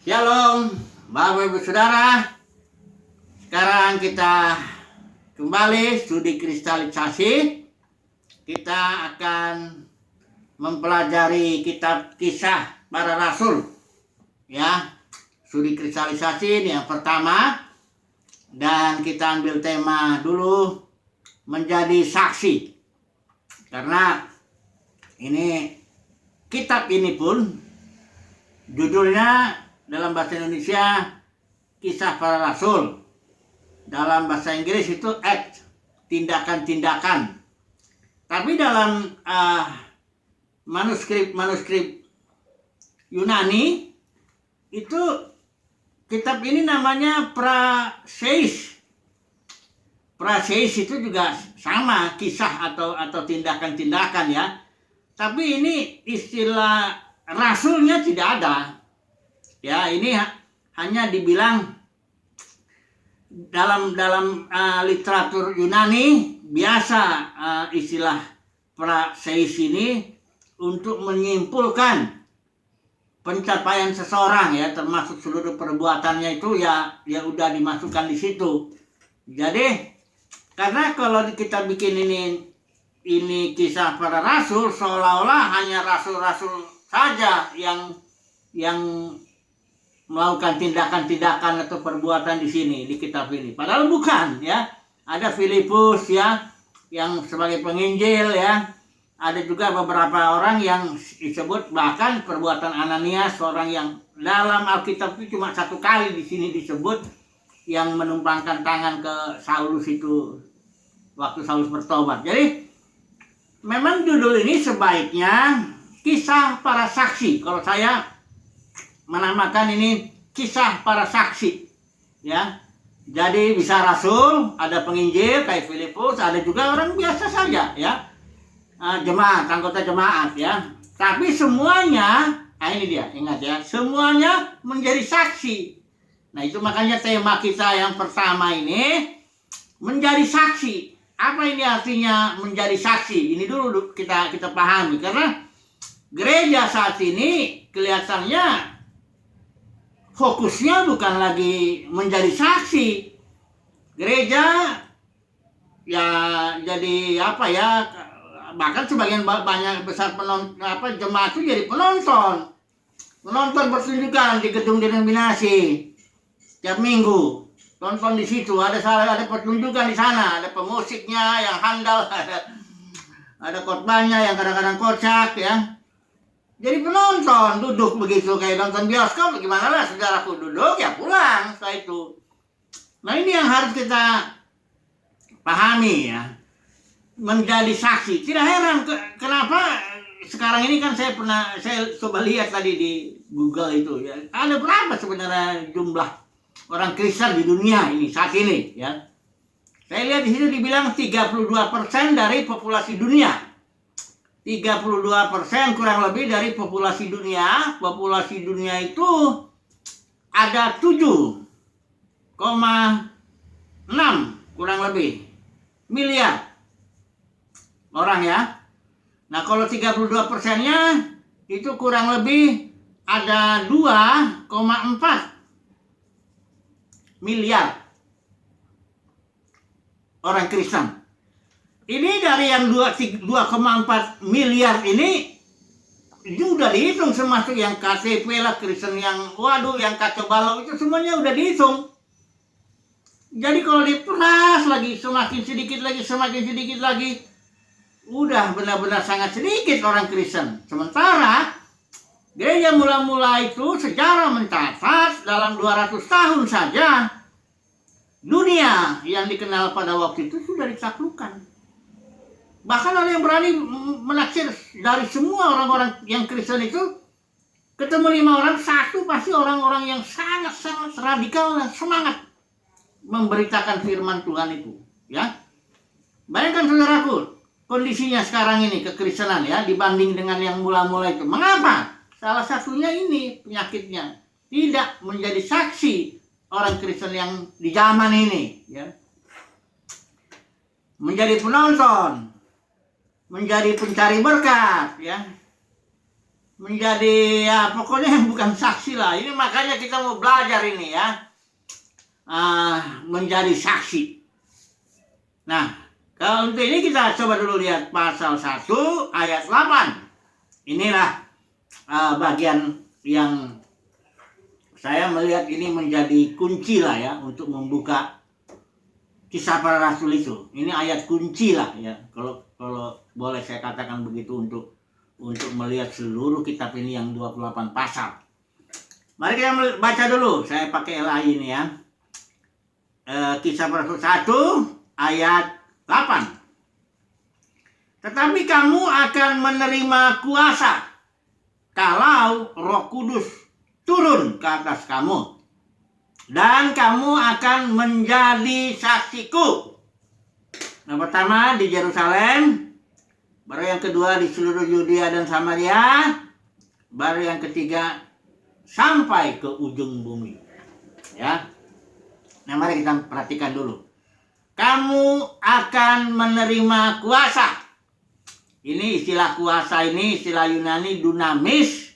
Shalom, Bapak Ibu Saudara. Sekarang kita kembali studi kristalisasi. Kita akan mempelajari kitab Kisah Para Rasul. Ya, studi kristalisasi ini yang pertama. Dan kita ambil tema dulu, menjadi saksi. Karena ini kitab ini pun judulnya dalam bahasa Indonesia Kisah Para Rasul. Dalam bahasa Inggris itu act, tindakan-tindakan. Tapi dalam manuskrip Yunani itu kitab ini namanya Praseis. Praseis itu juga sama, kisah atau tindakan-tindakan ya. Tapi ini istilah rasulnya tidak ada. Ya, ini hanya dibilang dalam literatur Yunani biasa istilah praseis ini untuk menyimpulkan pencapaian seseorang ya, termasuk seluruh perbuatannya itu ya udah dimasukkan di situ. Jadi karena kalau kita bikin ini kisah para rasul, seolah-olah hanya rasul-rasul saja yang melakukan tindakan-tindakan atau perbuatan di sini, di kitab ini. Padahal bukan ya. Ada Filipus ya, yang sebagai penginjil ya. Ada juga beberapa orang yang disebut, bahkan perbuatan Ananias, seorang yang dalam Alkitab itu cuma satu kali di sini disebut, yang menumpangkan tangan ke Saulus itu waktu Saulus bertobat. Jadi memang judul ini sebaiknya Kisah Para Saksi. Kalau saya menamakan ini Kisah Para Saksi ya. Jadi bisa rasul, ada penginjil kayak Filipus, ada juga orang biasa saja ya, jemaat, anggota jemaat ya. Tapi semuanya, ini dia, ingat ya, semuanya menjadi saksi. Nah itu makanya tema kita yang pertama ini, menjadi saksi. Apa ini artinya menjadi saksi? Ini dulu kita pahami, karena gereja saat ini kelihatannya fokusnya bukan lagi menjadi saksi. Gereja ya jadi apa ya, bahkan sebagian banyak besar jemaat itu jadi penonton pertunjukan di gedung denominasi tiap minggu. Tonton di situ, ada pertunjukan di sana, ada pemusiknya yang handal, ada khotbahnya yang kadang-kadang kocak ya. Jadi penonton duduk begitu kayak nonton bioskop, gimana lah saudaraku, duduk ya pulang setelah itu. Nah ini yang harus kita pahami ya, menjadi saksi. Tidak heran kenapa sekarang ini kan saya coba lihat tadi di Google itu ya, ada berapa sebenarnya jumlah orang Kristen di dunia ini saat ini ya. Saya lihat di situ dibilang 32% dari populasi dunia. 32% kurang lebih dari populasi dunia. Populasi dunia itu ada 7,6 kurang lebih miliar orang ya. Nah kalau 32%-nya itu kurang lebih ada 2,4 miliar orang Kristen. Ini dari yang 2,4 miliar ini udah dihitung, termasuk yang KTP lah, Kristen yang yang kacau balau itu semuanya udah dihitung. Jadi kalau diperas lagi semakin sedikit lagi, udah benar-benar sangat sedikit orang Kristen. Sementara gereja mula-mula itu sejarah mencatat dalam 200 tahun saja dunia yang dikenal pada waktu itu sudah ditaklukkan. Bahkan ada yang berani menaksir dari semua orang-orang yang Kristen itu, ketemu 5 orang, satu pasti orang-orang yang sangat-sangat radikal dan semangat memberitakan firman Tuhan itu ya. Bayangkan saudaraku, kondisinya sekarang ini kekristenan ya, dibanding dengan yang mula-mula itu. Mengapa? Salah satunya ini penyakitnya, tidak menjadi saksi orang Kristen yang di zaman ini ya. Menjadi penonton, menjadi pencari berkat ya, menjadi ya pokoknya bukan saksi lah. Ini makanya kita mau belajar ini ya, menjadi saksi. Nah, kalau untuk ini kita coba dulu lihat pasal 1 ayat 8. Inilah bagian yang saya melihat ini menjadi kunci lah ya untuk membuka Kisah Para Rasul itu. Ini ayat kunci lah ya. Kalau boleh saya katakan begitu untuk melihat seluruh kitab ini yang 28 pasal. Mari kita baca dulu. Saya pakai LAI ini ya. Kisah Para Rasul 1 ayat 8. Tetapi kamu akan menerima kuasa kalau Roh Kudus turun ke atas kamu, dan kamu akan menjadi saksiku. Yang pertama di Yerusalem, baru yang kedua di seluruh Yudea dan Samaria, baru yang ketiga sampai ke ujung bumi. Ya. Nah, mari kita perhatikan dulu. Kamu akan menerima kuasa. Ini istilah kuasa ini, istilah Yunani dunamis.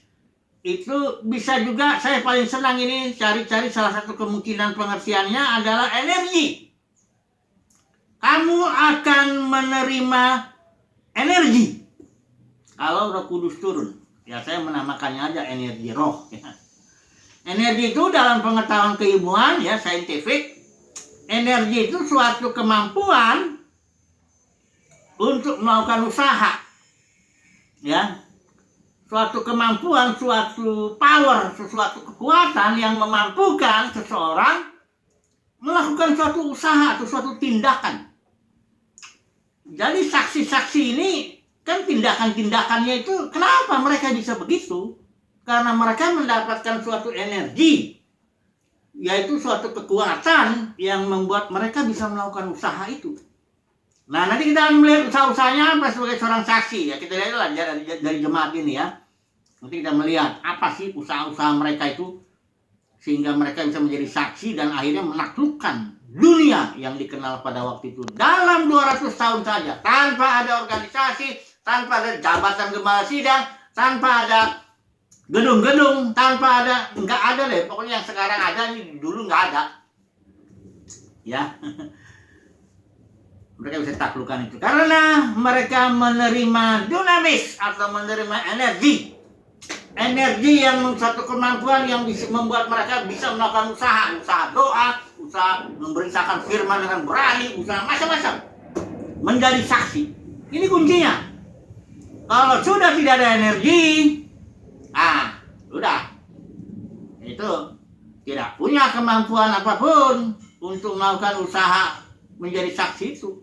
Itu bisa juga, saya paling senang ini cari-cari salah satu kemungkinan pengertiannya adalah energi. Kamu akan menerima energi kalau Roh Kudus turun. Ya, saya menamakannya aja energi roh. Ya. Energi itu dalam pengetahuan keilmuan ya, saintifik, energi itu suatu kemampuan untuk melakukan usaha. Ya. Suatu kemampuan, suatu power, suatu kekuatan yang memampukan seseorang melakukan suatu usaha atau suatu tindakan. Jadi saksi-saksi ini kan tindakan-tindakannya itu, kenapa mereka bisa begitu? Karena mereka mendapatkan suatu energi, yaitu suatu kekuatan yang membuat mereka bisa melakukan usaha itu. Nah, nanti kita akan melihat usaha-usahanya apa sebagai seorang saksi ya. Kita lihatlah dari jemaat ini ya. Nanti kita melihat apa sih usaha-usaha mereka itu sehingga mereka bisa menjadi saksi dan akhirnya menaklukkan dunia yang dikenal pada waktu itu dalam 200 tahun saja, tanpa ada organisasi, tanpa ada jabatan gembala sidang, tanpa ada gedung-gedung, tanpa ada, nggak ada deh. Pokoknya yang sekarang ada ini dulu nggak ada. Ya. Mereka bisa taklukkan itu karena mereka menerima dunamis atau menerima energi yang satu kemampuan yang bisa membuat mereka bisa melakukan usaha doa, usaha memberitakan firman dengan berani, usaha macam-macam, menjadi saksi. Ini kuncinya. Kalau sudah tidak ada energi, sudah itu tidak punya kemampuan apapun untuk melakukan usaha menjadi saksi itu.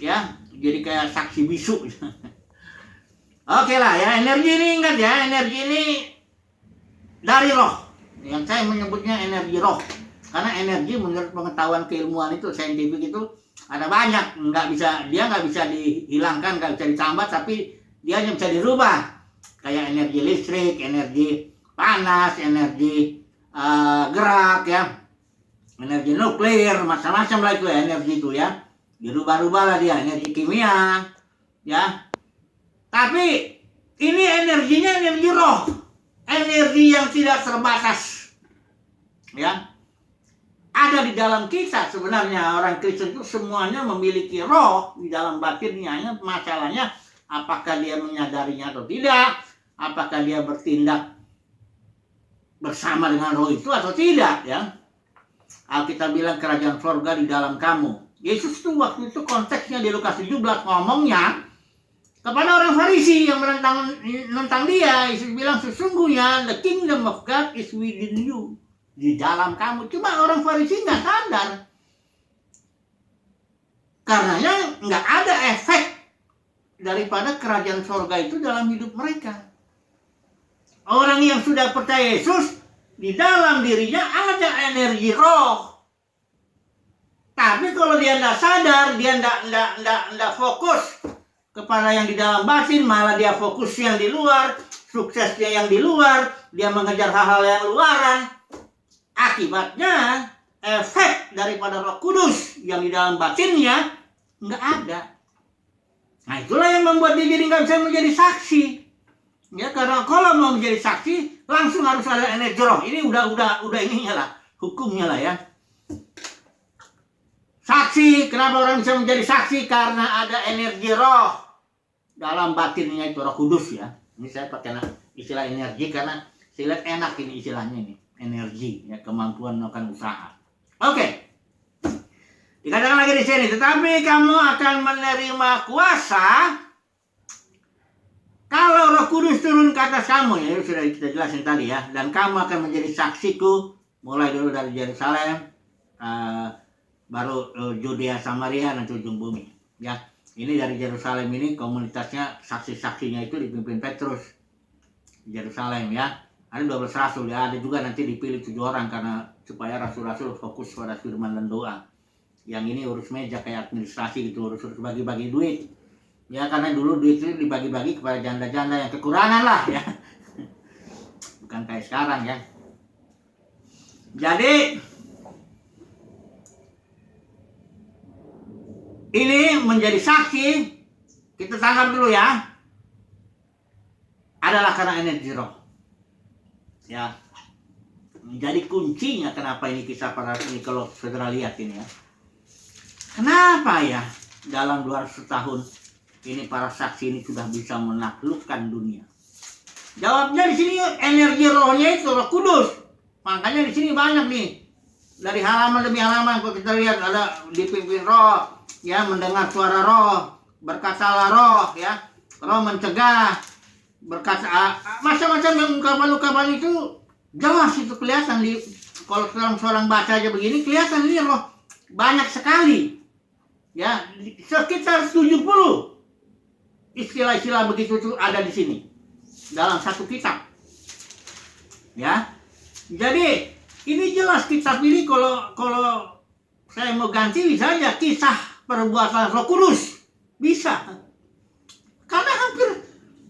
Ya, jadi kayak saksi bisu. Oke lah ya, energi ini ingat ya, energi ini dari roh. Yang saya menyebutnya energi roh. Karena energi menurut pengetahuan keilmuan itu, saintifik itu ada banyak, dia nggak bisa dihilangkan, nggak bisa ditambah, tapi dia hanya bisa dirubah. Kayak energi listrik, energi panas, energi gerak ya, energi nuklir, macam-macam lah itu ya, energi itu ya. Dirubah-rubah lah dia, energi kimia, ya. Tapi ini energinya energi roh, energi yang tidak terbatas, ya. Ada di dalam kita sebenarnya orang Kristen itu semuanya memiliki roh di dalam batinnya. Masalahnya apakah dia menyadarinya atau tidak, apakah dia bertindak bersama dengan roh itu atau tidak, ya. Alkitab bilang kerajaan surga di dalam kamu. Yesus tuh waktu itu konteksnya di Lukas 17 ngomongnya kepada orang Farisi yang menentang dia. Yesus bilang sesungguhnya the kingdom of God is within you, di dalam kamu. Cuma orang Farisi nggak sadar, karenanya nggak ada efek daripada kerajaan surga itu dalam hidup mereka. Orang yang sudah percaya Yesus, di dalam dirinya ada energi roh. Tapi kalau dia tidak sadar, dia tidak fokus kepada yang di dalam batin, malah dia fokus yang di luar, suksesnya yang di luar, dia mengejar hal-hal yang luaran. Akibatnya, efek daripada Roh Kudus yang di dalam batinnya nggak ada. Nah, itulah yang membuat dia jadi nggak bisa menjadi saksi. Ya, karena kalau mau menjadi saksi langsung harus ada energi roh. Ini udah ininya lah, hukumnya lah ya. Saksi, kenapa orang bisa menjadi saksi? Karena ada energi roh dalam batinnya itu, Roh Kudus ya. Ini saya pakai istilah energi karena saya lihat enak ini istilahnya ini, energi ya, kemampuan melakukan usaha. Oke. Dikatakan lagi di sini, tetapi kamu akan menerima kuasa kalau Roh Kudus turun ke atas kamu, ya sudah kita jelasin tadi ya. Dan kamu akan menjadi saksiku, mulai dulu dari Yerusalem, baru Yudea, Samaria, dan ujung bumi. Ya, ini dari Yerusalem ini komunitasnya, saksi-saksinya itu dipimpin Petrus di Yerusalem ya. Ada 12 rasul ya, ada juga nanti dipilih 7 orang karena supaya rasul-rasul fokus pada firman dan doa. Yang ini urus meja kayak administrasi gitu, urus bagi-bagi duit. Ya, karena dulu duit itu dibagi-bagi kepada janda-janda yang kekurangan lah ya. Bukan kayak sekarang ya. Jadi ini menjadi saksi, kita tangkap dulu ya, adalah karena energi roh. Ya. Jadi kuncinya kenapa ini kisah para ini kalau saudara lihat ini ya. Kenapa ya dalam 200 tahun ini para saksi ini sudah bisa menaklukkan dunia? Jawabnya di sini energi rohnya itu Roh Kudus. Makanya di sini banyak nih. Dari halaman demi halaman kalau kita lihat ada dipimpin roh, ya, mendengar suara roh, berkatalah roh, ya, roh mencegah, berkata macam-macam yang ungkapan-ungkapan itu jelas itu kelihatan di kalau seorang baca aja begini kelihatan ini roh banyak sekali. Ya, sekitar 70 istilah-istilah begitu itu ada di sini dalam satu kitab. Ya. Jadi ini jelas kitab ini kalau saya mau ganti bisa aja kisah perbuatan Roh Kudus. Bisa. Karena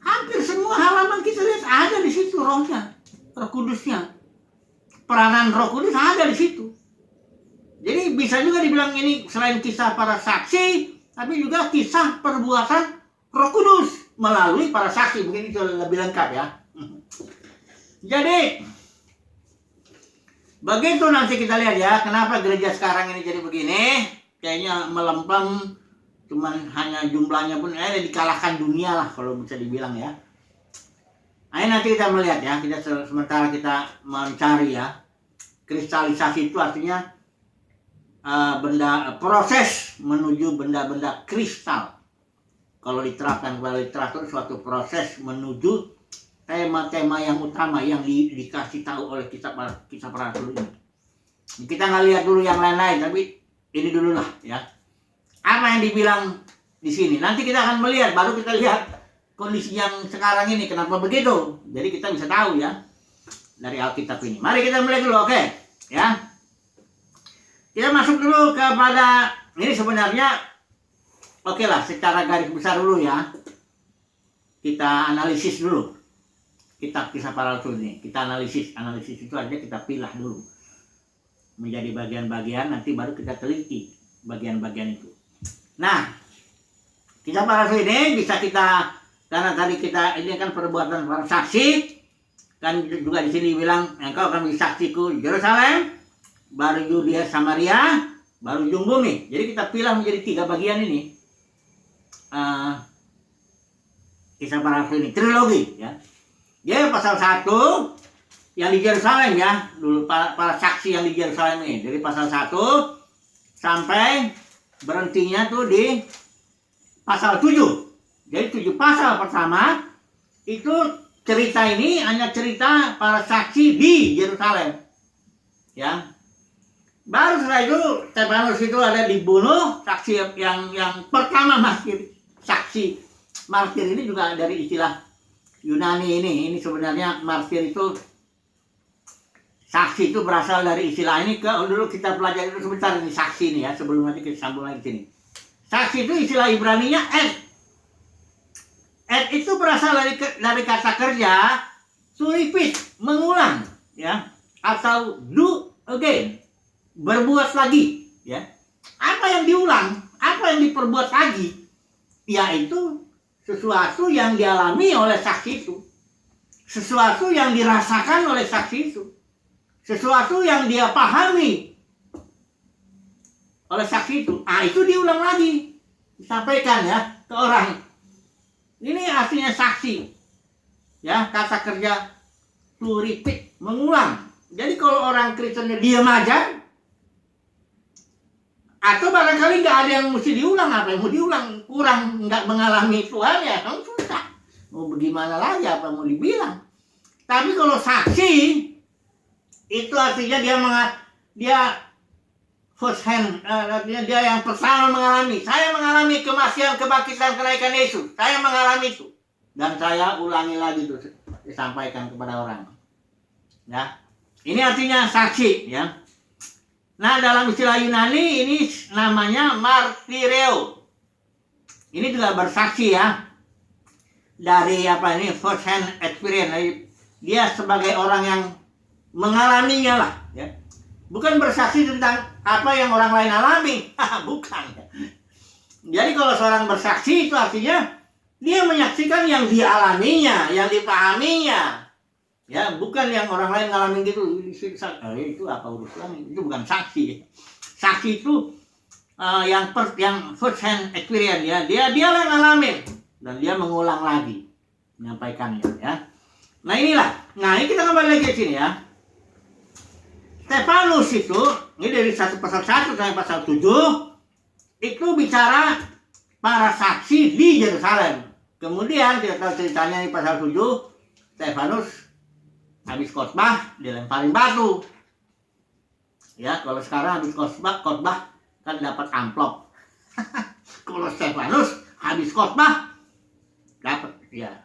hampir semua halaman kita lihat ada di situ rohnya, Roh Kudusnya. Peranan Roh Kudus ada di situ. Jadi bisa juga dibilang ini selain kisah para saksi, tapi juga kisah perbuatan Roh Kudus melalui para saksi. Mungkin itu lebih lengkap ya. Jadi begitu nanti kita lihat ya, kenapa gereja sekarang ini jadi begini. Kayaknya melempem, cuman hanya jumlahnya pun dikalahkan dunia lah kalau bisa dibilang ya. Nah, nanti kita melihat ya, kita sementara kita mencari ya. Kristalisasi itu artinya proses menuju benda-benda kristal. Kalau diterapkan kepada literatur, suatu proses menuju tema-tema yang utama yang dikasih tahu oleh kisah para rasul ini. Kita nggak lihat dulu yang lain-lain, tapi ini dulu lah ya. Apa yang dibilang di sini? Nanti kita akan melihat, baru kita lihat kondisi yang sekarang ini kenapa begitu. Jadi kita bisa tahu ya dari Alkitab ini. Mari kita melihat dulu, oke? Ya. Kita masuk dulu kepada ini sebenarnya oke lah, secara garis besar dulu ya. Kita analisis dulu kitab kisah para rasul ini. Kita analisis itu aja kita pilah dulu menjadi bagian-bagian, nanti baru kita teliti bagian-bagian itu. Nah, kisah para rasul ini bisa kita, karena tadi kita ini kan perbuatan para saksi, kan juga di sini bilang engkau akan menjadi saksiku di Yerusalem, baru Yudea, Samaria, baru ujung bumi. Jadi kita pilih menjadi 3 bagian ini. Kisah para rasul ini trilogi ya. Jadi pasal 1 yang di Yerusalem ya, dulu para saksi yang di Yerusalem ini. Dari pasal 1 sampai berhentinya tuh di pasal 7. Jadi 7 pasal pertama itu cerita ini hanya cerita para saksi di Yerusalem. Ya. Baru setelah itu Stefanus itu ada dibunuh, saksi yang pertama martir. Saksi martir ini juga dari istilah Yunani ini sebenarnya martir itu, saksi itu berasal dari istilah ini. Dulu kita pelajari itu sebentar ini saksi ini ya, sebelum nanti kita sambung lagi sini. Saksi itu istilah Ibraninya et itu berasal dari kata kerja to repeat, mengulang ya, atau do again, berbuat lagi ya. Apa yang diulang, apa yang diperbuat lagi, yaitu sesuatu yang dialami oleh saksi itu. sesuatu yang dirasakan oleh saksi itu, sesuatu yang dia pahami oleh saksi itu. Itu diulang lagi, disampaikan ya ke orang. Ini artinya saksi. Ya, kata kerja to repeat, mengulang. Jadi kalau orang Kristennya diam aja, atau barangkali nggak ada yang mesti diulang, apa yang mau diulang, kurang nggak mengalami Tuhan ya, kan susah. Mau bagaimana lagi, apa mau dibilang? Tapi kalau saksi itu artinya dia first hand, artinya dia yang pertama mengalami. Saya mengalami kematian, kebangkitan, kenaikan Yesus. Saya mengalami itu. Dan saya ulangi lagi itu, disampaikan kepada orang. Ya, ini artinya saksi. Ya. Nah, dalam istilah Yunani ini namanya martireo. Ini juga bersaksi ya. Dari apa ini, first hand experience. Dia sebagai orang yang mengalaminya lah. Ya. Bukan bersaksi tentang apa yang orang lain alami. Bukan. Jadi kalau seorang bersaksi itu artinya dia menyaksikan yang dialaminya, yang dipahaminya. Ya, bukan yang orang lain ngalamin gitu. Itu apa urusan? Itu bukan saksi. Saksi itu yang first hand experience ya. Dia yang ngalamin dan dia mengulang lagi menyampaikannya ya. Nah, inilah. Nah, ini kita kembali lagi ke sini ya. Stefanus itu, ini dari pasal 1 sampai pasal 7, itu bicara para saksi di Yerusalem. Kemudian kita tahu ceritanya di pasal 7, Stefanus habis khotbah dilemparin batu. Ya, kalau sekarang habis khotbah kan dapat amplop. Kalau Stefanus habis khotbah dapat ya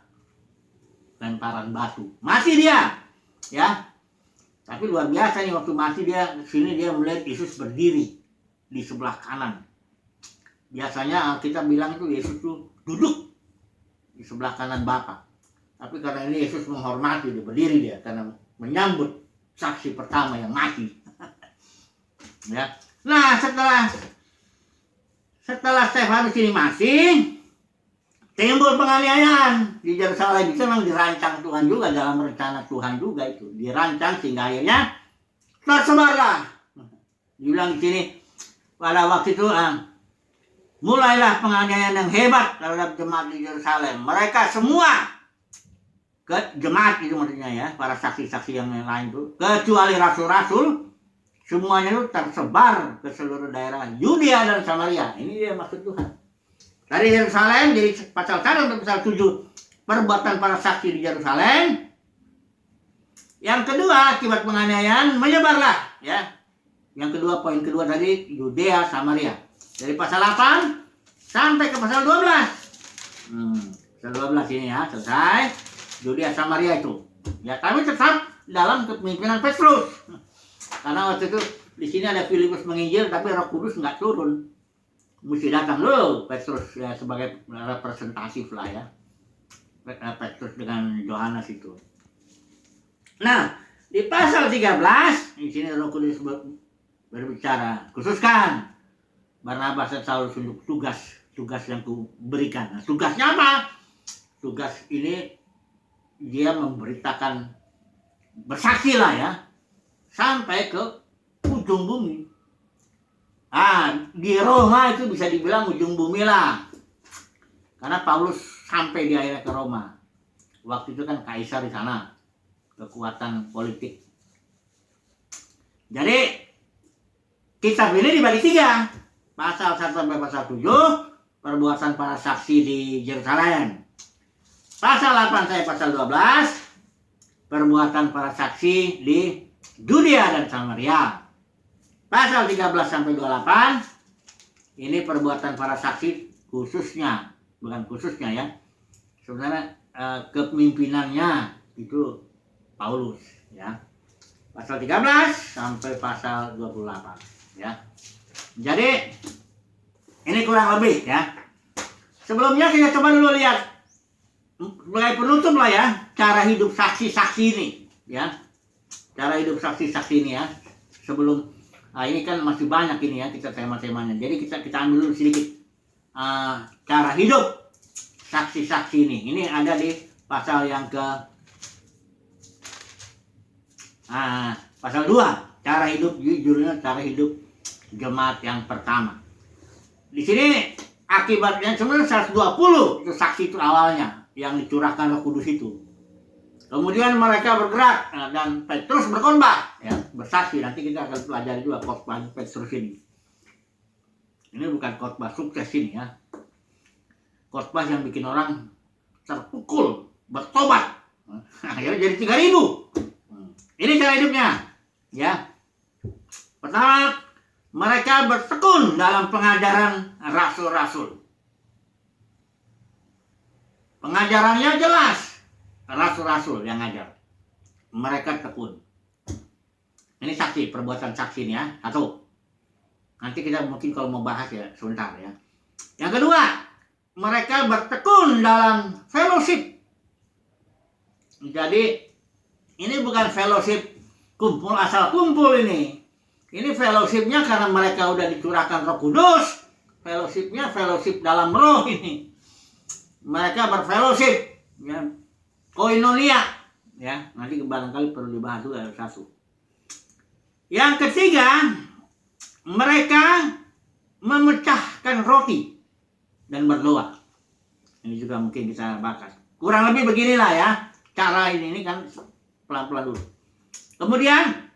lemparan batu. Mati dia. Ya. Tapi luar biasa nih, waktu mati dia sini dia melihat Yesus berdiri di sebelah kanan. Biasanya kita bilang itu Yesus tuh duduk di sebelah kanan Bapa. Tapi karena ini Yesus menghormati, dia berdiri dia karena menyambut saksi pertama yang mati. Ya. Nah, setelah Stefanus ini mati, timbul penganiayaan di Yerusalem. Itu memang dirancang Tuhan juga, dalam rencana Tuhan juga itu. Dirancang sehingga akhirnya tersebarlah. Dibilang di sini, pada waktu itu mulailah penganiayaan yang hebat terhadap jemaat di Yerusalem. Mereka semua jemaat itu maksudnya ya, para saksi-saksi yang lain itu, kecuali rasul-rasul, semuanya itu tersebar ke seluruh daerah Yudea dan Samaria. Ini dia maksud Tuhan. Dari Yerusalem, jadi pasal 1 sampai pasal 7, perbuatan para saksi di Yerusalem. Yang kedua, akibat penganiayaan menyebarlah, ya. Yang kedua, poin kedua tadi, Yudea, Samaria. Dari pasal 8 sampai ke pasal 12. Pasal 12 ini ya, selesai. Yudea, Samaria itu. Ya, kami tetap dalam kepemimpinan Petrus. Karena waktu itu di sini ada Filipus menginjil, tapi Roh Kudus nggak turun. Mesti datang dulu Petrus ya, sebagai representatif lah ya. Petrus dengan Yohanes itu. Nah, di pasal 13 di sini Roh Kudus berbicara, khususkan Barnabas dan Saulus untuk tugas yang kuberikan. Nah, tugasnya apa? Tugas ini dia memberitakan, bersaksi lah ya, sampai ke ujung bumi. Di Roma itu bisa dibilang ujung bumi lah. Karena Paulus sampai di akhirnya ke Roma. Waktu itu kan kaisar di sana. Kekuatan politik. Jadi kitab ini dibagi 3. Pasal 1 sampai pasal 7, perbuatan para saksi di Yerusalem. Pasal 8 sampai pasal 12, perbuatan para saksi di Yudea dan Samaria. Pasal 13 sampai 28 ini perbuatan para saksi khususnya, bukan khususnya ya. Sebenarnya kepemimpinannya itu Paulus ya. Pasal 13 sampai pasal 28 ya. Jadi ini kurang lebih ya. Sebelumnya kita coba dulu lihat sebagai penutup lah ya, cara hidup saksi-saksi ini ya. Cara hidup saksi-saksi ini ya. Sebelum ini kan masih banyak ini ya kita tema-temanya. Jadi kita ambil dulu sedikit cara hidup saksi-saksi ini. Ini ada di pasal yang Nah, pasal 2, cara hidup, judulnya cara hidup jemaat yang pertama. Di sini akibatnya sebenarnya 120 itu saksi itu awalnya yang dicurahkan Roh Kudus itu. Kemudian mereka bergerak dan Petrus berkhotbah, ya, bersaksi. Nanti kita akan pelajari juga khotbah Petrus ini. Ini bukan khotbah sukses ini ya. Khotbah yang bikin orang terpukul, bertobat. Akhirnya jadi 3.000. Ini cara hidupnya, ya. Pertama, mereka bertekun dalam pengajaran rasul-rasul. Pengajarannya jelas. Rasul-rasul yang ngajar. Mereka tekun. Ini saksi, perbuatan saksi ini ya. Satu. Nanti kita mungkin kalau mau bahas ya sebentar ya. Yang kedua, mereka bertekun dalam fellowship. Jadi ini bukan fellowship kumpul asal kumpul ini. Ini fellowshipnya karena mereka udah dicurahkan Roh Kudus. Fellowshipnya fellowship dalam roh ini. Mereka berfellowship, ya. Koinonia, ya. Nanti barangkali perlu dibahas juga satu. Yang ketiga, mereka memecahkan roti dan berdoa. Ini juga mungkin bisa bahas. Kurang lebih beginilah ya cara ini kan pelan-pelan dulu. Kemudian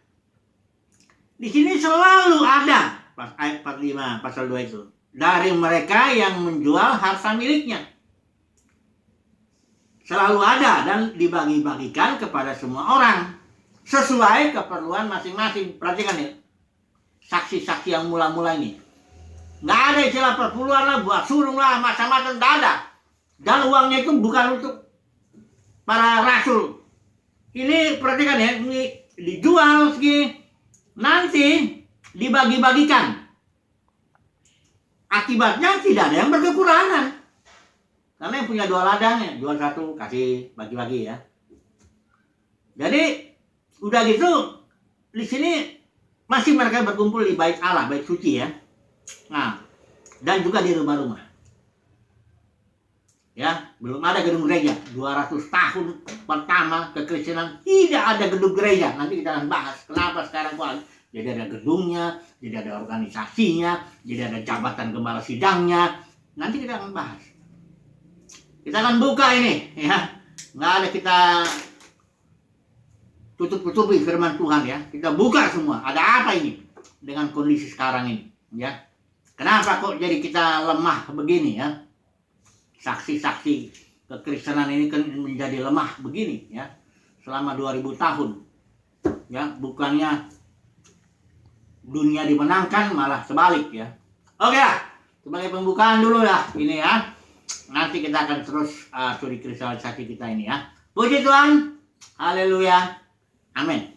di sini selalu ada ayat 45 pasal 2 itu dari mereka yang menjual harta miliknya. Selalu ada dan dibagi-bagikan kepada semua orang sesuai keperluan masing-masing. Perhatikan ya, saksi-saksi yang mula-mula ini. Nggak ada istilah perpuluhan lah, buat sulung lah, macam-macam, nggak ada. Dan uangnya itu bukan untuk para rasul. Ini perhatikan ya, ini dijual segini, nanti dibagi-bagikan. Akibatnya tidak ada yang berkekurangan. Karena yang punya 2 ladang ya, jual 1, kasih bagi-bagi ya. Jadi udah gitu di sini masih mereka berkumpul di bait Allah, bait suci ya. Nah, dan juga di rumah-rumah. Ya, belum ada gedung gereja. 200 tahun pertama kekristenan tidak ada gedung gereja. Nanti kita akan bahas kenapa sekarang kok jadi ada gedungnya, jadi ada organisasinya, jadi ada jabatan gembala sidangnya. Nanti kita akan bahas. Kita akan buka ini, ya. Nggak ada kita tutup-tutupi firman Tuhan ya. Kita buka semua. Ada apa ini dengan kondisi sekarang ini, ya? Kenapa kok jadi kita lemah begini ya? Saksi-saksi kekristenan ini kan menjadi lemah begini ya. Selama 2000 tahun. Ya, bukannya dunia dimenangkan malah sebalik ya. Oke lah. Sebagai pembukaan dulu ya ini ya. Nanti kita akan terus studi kristalisasi kita ini ya. Puji Tuhan. Haleluya. Amin.